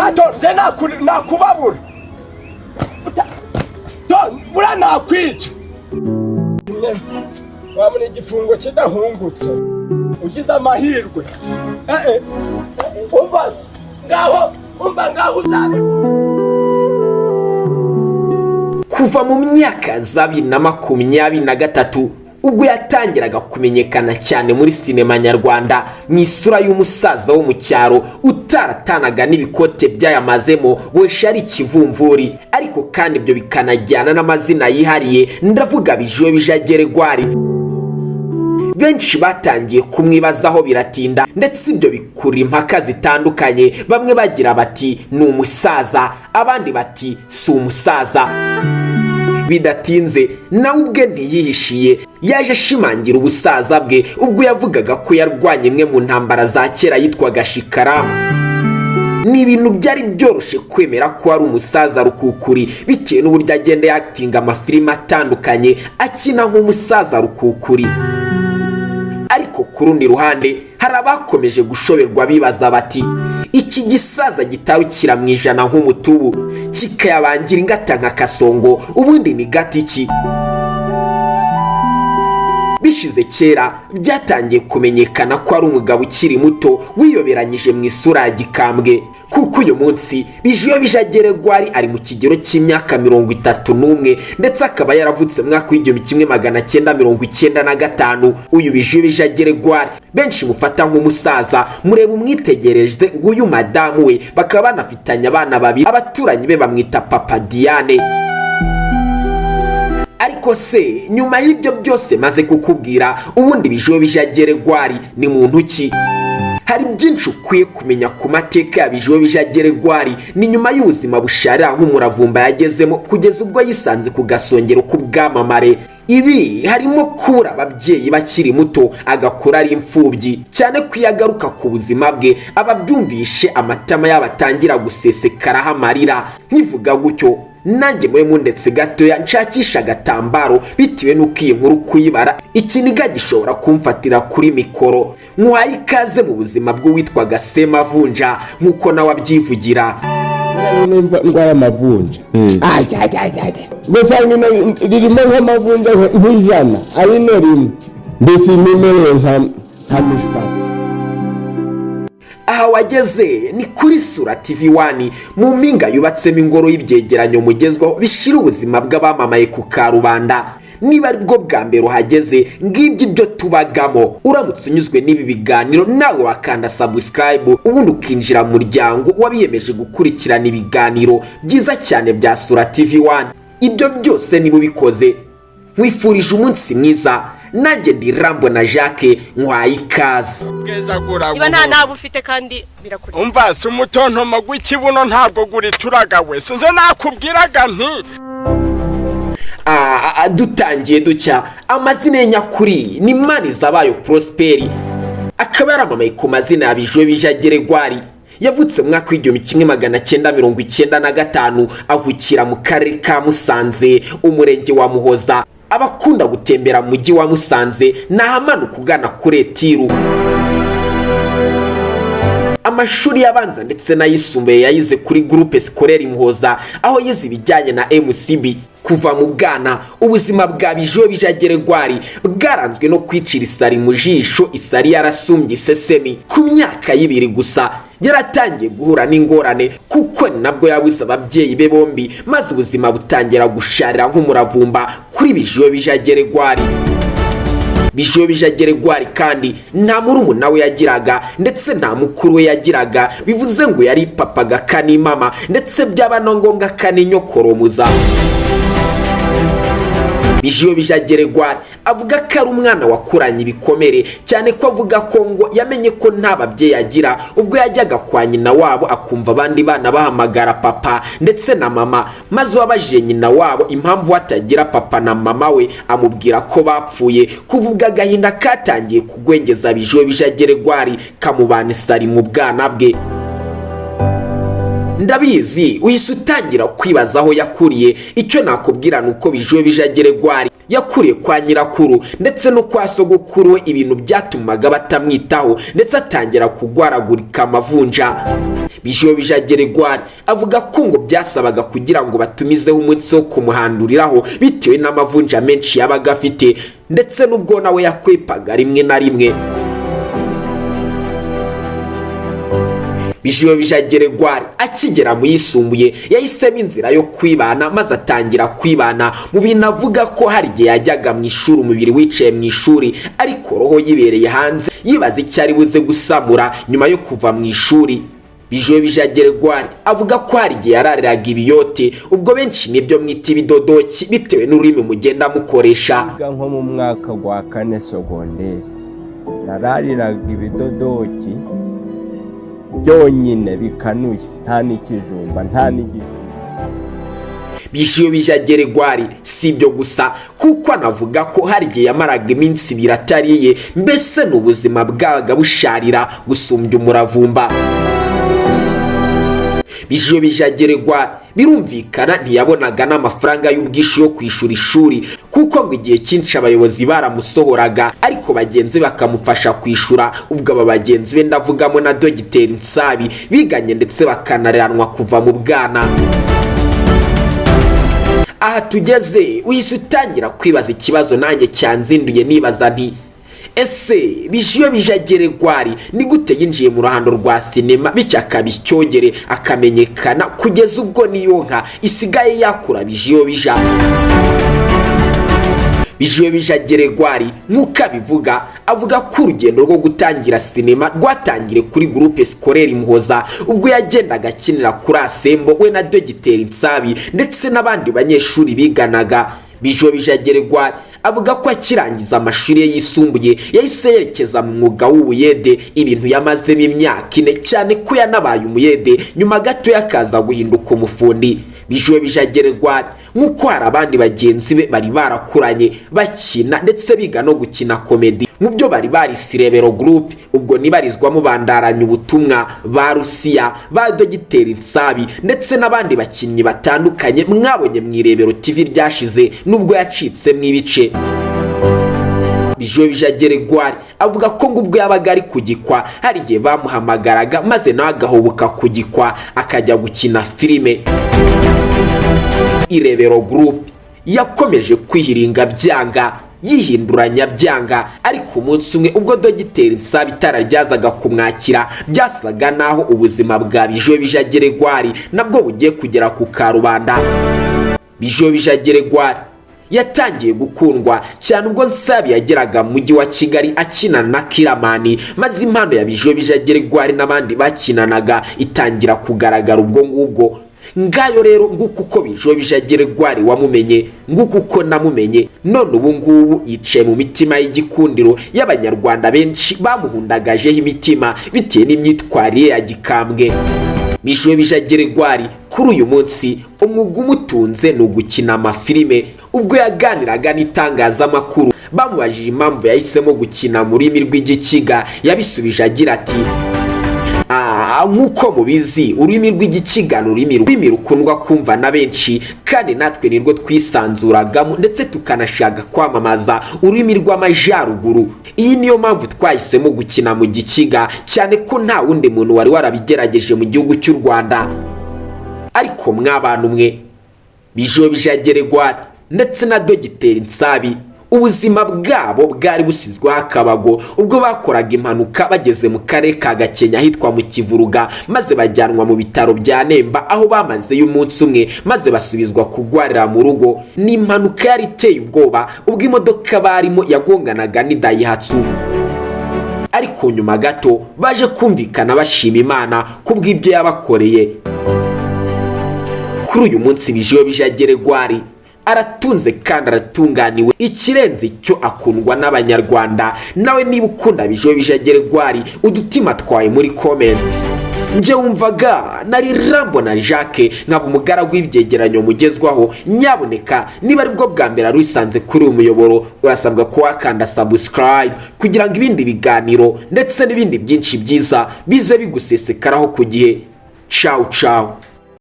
Tato je nakubabura. Bura nakwica. Wamuri igifungo kidahungutse. Ugize amahirwe. Ngaho uzabe. Kuva mu myaka za 2023 ubwo yatangiraga kumenyekana cyane muri sinema nyarwanda mu isura y'umusaza wo mu cyaro utaratanaga n'ibikote byayamazemo wesha ari ikivumvuri, ariko kandi ibyo bikanajyana n'amazina yihariye, ndavuga Bijiyobija Geregwari. Benshi batangiye kumwibazaho biratinda, ndetse ibyo bikura impaka zitandukanye. Bamwe bagira bati ni umusaza, abandi bati si umusaza. Bidatinze nawe ubwe ntiyihishiye, yaje ashimangira ubusaza bwe ubwo yavugaga ko yarwanye imwe mu ntambara za kera yitwaga Shikaramu. Ni ibintu byari byoroshye kwemera ko ari umusaza rukukuri bitewe n'uburyo agenda yakitinga amafilime atandukanye akina nk'umusaza rukukuri. Ariko ku rundi ruhande hari abakomeje gushoberwa bibaza bati iki gisaza gitarukira mu ijana nk'umutubu kikayabangira ingata nka Kasongo, ubundi ni gatiki. Bishize kera byatangiye kumenyekana ko ari umugabo ukiri muto wiyoberanyije mu isura ya gikambwe, kuko uyu munsi Bijiyobija Geregwari ari mu kigero cy'imyaka 31 ndetse akaba yaravutse mwaka w'1995. Uyu Bijiyobija Geregwari benshi mufata nk'umusaza, mureba umwitegerejwe nguyu madamu we bakaba banafitanye abana babiri, abaturanyi be bamwita Papa Diane. Ariko se nyuma y'ibyo byose maze kukubwira, ubundi Bijiyobija Geregwari ni muntu ki? Hari byinshi ukwiye kumenya ku mateka ya Bijiyobija Geregwari. Ni nyuma y'ubuzima busharira nk'umuravumba yagezemo kugeza ubwo yisanze ku gasongero k'ubwamamare. Ibi harimo kubura ababyeyi bakiri muto, agakura ari imfubyi, cyane kwiyagaruka ku buzima bwe ababyumvishe amatama y'abatangira gusesekaraho amarira. Nkivuga gutyo nanjye mwe ndetse gato nshakisha agatambaro bitewe n'uko iyi nkuru kuyibara ikiniga gishobora kumfatira kuri mikoro. Nkwaye ikaze mu buzima bw'uwitwaga Semavunja nk'uko nawe abyivugira. Ndwara amavunja. Mbese ririmo nk'amavunja nk'ijana ari no rimwe, mbese nimereye nka mifata. Aha wageze ni kuri Sura TV1 mu mpinga yubatsemo ingoro y'ibyegeranyo mugezweho bishira ubuzima bw'abamamaye ku karubanda. Niba ari bwo bwa mbere uhageze, ngibyo ibyo tubagamo. Uramutse unyuzwe n'ibi biganiro nawe wakanda subscribe, ubundi ukinjira mu muryango wabiyemeje gukurikirana ibiganiro byiza cyane bya Sura TV1. Ibyo byose niba ubikoze, nkwifurije umunsi mwiza. Nanjye ndi Rambo na Jacques, nkwaye ikaze. Niba nta nabo ufite kandi birakuri. Umva se umutontoma gw'ikibuno ntabwo guri turagawe. Sinze nakubwiraga nti dutangiye ducya. Amazina ye nyakuri ni Manizabayo Prosperi, akaba yaramamaye ku mazina ya Bijiyobija Geregwari. Yavutse mwaka w'1995, avukira mu karere ka Musanze, umurenge wa Muhoza. Abakunda gutembera mu mujyi wa Musanze nahamanuka ugana kuri Tiru. Amashuri yabanza ndetse n'ayisumbuye yayize kuri groupe scolaire Muhoza, aho yize ibijyanye na MCB. Kuva mu bwana ubuzima bwa Bijiyobija Geregwari bwaranzwe no kwicira isari mu jisho, isari yarasumbye isesemi. Ku myaka y'ibiri gusa yaratangiye guhura n'ingorane, kuko nabwo yabuze ababyeyi be bombi, maze ubuzima butangira gusharira nk'umuravumba kuri Bijiyobija Geregwari. Bijiyobija Geregwari kandi nta murumuna we yagiraga ndetse nta mukuru we yagiraga, bivuze ngo yari papa gakani mama ndetse byaba no ngombwa kani nyokoromuza. Bijiyobija Geregwari avuga ko ari umwana wakuranye ibikomere, cyane ko avuga ko ngo yamenye ko nta babyeyi agira ubwo yajyaga kwa nyina wabo akumva abandi bana bahamagara papa ndetse na mama, maze wabajije nyina wabo impamvu atagira papa na mama we amubwira ko bapfuye. Kuvuga agahinda katangiye kugwengeza Bijiyobija Geregwari kamubana isari mu bwana bwe. Ndabizi uhise utangira kwibaza aho yakuriye. Icyo nakubwira nuko Bijiyobija Geregwari yakuriye kwa nyirakuru ndetse no kwa sogokuru we ibintu byatumaga batamwitaho ndetse atangira kugwaragurika amavunja. Bijiyobija Geregwari avuga ko ngo byasabaga kugira ngo batumizeho umunsi wo kumuhanduriraho bitewe n'amavunja menshi yabaga afite ndetse n'ubwo nawe yakwepaga rimwe na rimwe. Bijiyobija Geregwari akigera mu yisumbuye yahisemo inzira yo kwibana maze atangira kwibana mu bintu avuga ko hari igihe yajyaga mu ishuri umubiri wicaye mu ishuri ariko roho yibereye hanze yibaza icyo ari buze gusamura nyuma yo kuva mu ishuri. Bijiyobija Geregwari avuga ko hari igihe yarariraga ibiyote ubwo benshi nibyo mwita ibidodoki bitewe n'ururimi mugenda mukoresha. Nko mu mwaka wa 4 segonderi narariraga ibidodoki byonyine bikanuye nta n'ikijumba nta n'igifu. Bijiyobija Geregwari si ibyo gusa kuko anavuga ko hari igihe yamaraga iminsi ibiri atariye mbese n'ubuzima bwabaga busharira gusumbya umuravumba. Bijiyobija Geregwari birumvikana ntiyabonaga n'amafaranga y'ubwishu yo kwishura ishuri kuko ngo igihe cyinshi abayobozi baramusohoraga ariko bagenzi bakamufasha kwishura. Ubwo aba bagenzi be ndavugamo na Dogiteri Nsabi biganye ndetse bakanaranwa kuva mu bwana. Aha tugeze uhise utangira kwibaza ikibazo nanjye cyanzinduye nibaza nti ese Bijiyobija Geregwari ni gute yinjiye mu ruhando rwa sinema bityo akaba icyogere akamenyekana kugeza ubwo niyo nka isigaye yakura Bijiyobija. Bijiyobija Geregwari nk'uko abivuga avuga ko urugendo rwo gutangira sinema rwatangire kuri groupe scolaire Muhoza ubwo yagendaga akinira kuri Asembo we na Dogiteri Nsabi ndetse n'abandi banyeshuri biganaga. Bijiyobija Geregwari avuga ko akirangiza amashuri ye yisumbuye yahise yerekeza mu mwuga w'ubuyede ibintu yamazemo imyaka 4 cyane ko yanabaye umuyede nyuma gato yakaza guhinduka umufundi. Bijiyobija Geregwari nk'uko hari abandi bagenzi be bari barakuranye bakina ndetse biga no gukina komedi mu byo bari barise Irebero Group ubwo nibarizwamo bandaranya ubutumwa ba Rusiya ba Dogiteri Nsabi ndetse n'abandi bakinnyi batandukanye mwabonye mu Irebero TV ryashize nubwo yacitse mwibice. Bijiyobija Geregwari avuga ko ngo ubwo yabaga ari kugikwa hari igihe bamuhamagaraga maze nawe agahubuka kugikwa akajya gukina filime. Irebero Group yakomeje kwihiringa byanga yihinduranya byanga ariko umunsi umwe ubwo Dogiteri Nsabi itararyazaga kumwakira byasaga naho ubuzima bwa Bijiyobija Geregwari nabwo bugiye kugera ku karubanda. Bijiyobija Geregwari yatangiye gukundwa cyane ubwo Nsabi yageraga mu mujyi wa Kigali akina na Kiramani maze impano ya Bijiyobija Geregwari n'abandi bakinanaga itangira kugaragara ubwo ngubwo. Ngayo rero nguko uko Bijiyobija Geregwari wamumenye nguko uko namumenye none ubu ngubu yicaye mu mitima y'igikundiro y'abanyarwanda benshi bamuhundagajeho imitima bitewe n'imyitwarire ya gikambwe. Bijiyobija Geregwari kuri uyu munsi umwuga umutunze ni ugukina amafilime. Ubwo yaganiraga n'itangazamakuru bamubajije impamvu yahisemo gukina mu rurimi rw'igikiga yabisubije agira ati nk'uko mubizi ururimi rw'igikiga ururimi rukundwa kumva na benshi kandi natwe nirwo twisanzuragamo ndetse tukanashaka kwamamaza ururimi rw'amajyaruguru. Iyi niyo mpamvu twahisemo gukina mu gikiga cyane ko nta wundi muntu wari warabigerageje mu gihugu cy'u Rwanda. Ariko mw'abantu mwe Bijiyobija Geregwari ndetse na Dogiteri Nsabi ubuzima bwabo bwari busizweho akabago ubwo bakoraga impanuka bageze mu karere ka Gakenya hitwa mu Kivuruga maze bajyanwa mu bitaro bya Nemba aho bamazeyo umunsi umwe maze basubizwa kugwarira mu rugo. Ni impanuka yari iteye ubwoba ubwo imodoka barimo yagonganaga n'Idayihatsu ariko nyuma gato baje kumvikana bashima Imana kubw'ibyo yabakoreye. Kuri uyu munsi Bijiyobija Geregwari aratunze kandi aratunganiwe ikirenze cyo akundwa n'abanyarwanda. Nawe niba ukunda Bijiyobija Geregwari udutima twawe muri comment. Nje wumvaga nari Rambo na Jacques nkaba umugaragu w'ibyegeranyo mugezwaho. Nyaboneka niba aribwo bwa mbere arusanze kuri umuyoboro urasabwa ko wakanda subscribe kugira ngo ibindi biganiro ndetse n'ibindi byinshi byiza bize bigusesekaraho ku gihe. Ciao ciao.